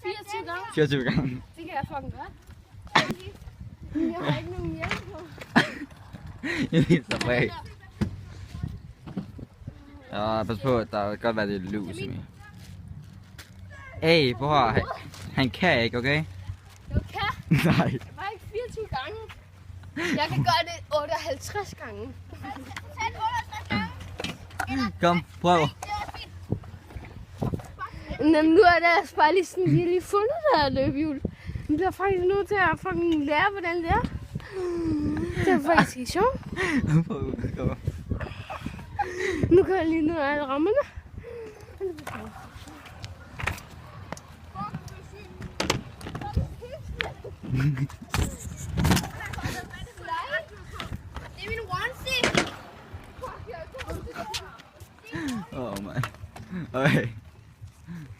24 gange. 24 gange. Det kan jeg fucking godt. Jeg har ikke nogen hjelm på. Jeg er så bag. Ja, pas på, der kan godt være lidt lus i mig. Hey, bror, han kan ikke, okay? Du kan. Nej. Bare ikke 24 gange. Jeg kan gøre det 58 gange. Kom, prøv. Jamen, nu er det altså bare lige sådan, vi har lige fundet det her løbehjul. Vi bliver faktisk nødt til at fucking lære, hvordan det er. Det er faktisk ikke sjovt. Nu kan jeg lige ned af alle rammerne. Det er min onesie. Åh, man. Okay.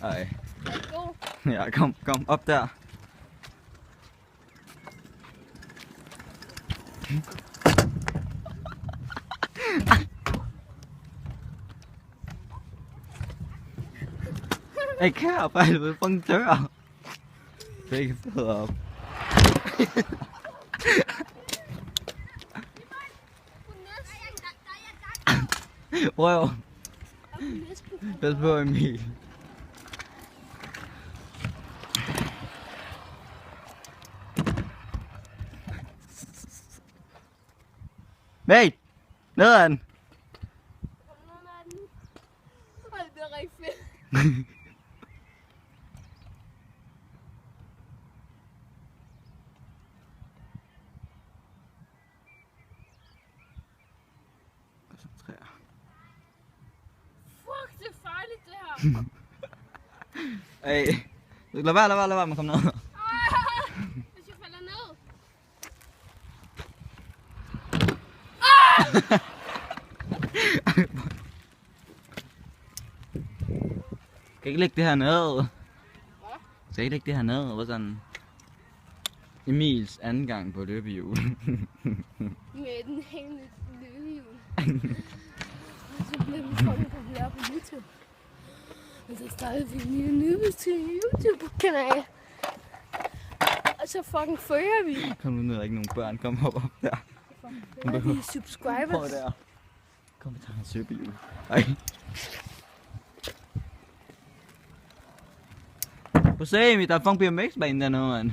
Okay. Ja, kom op der. Ej, kær, for helvede, fucking dør. Begge fødder op. Prøv. Pas på, Emil. Mate! Nedad! Det er rigtig fedt. Fuck, det er farligt det her. Ej, lad være med at komme ned. Hvis jeg falder ned. Kan ikke lægge det her ned? Hvad? Skal ikke lægge det her ned? Hvor sådan Emils anden gang på løbehjul. Med den hængende løbehjul. Og så blev den fucking populær på YouTube. Og så startede vi en ny YouTube-kanal. Og så fucking følger vi. Kom nu ned, der er ikke nogen børn. Kom op der. Og vi er subscribers. Prøv der. Kom, vi tager en cykelhjul. Ej. Prøv at se, Emil, der er fucking BMX-bane dernede, mand.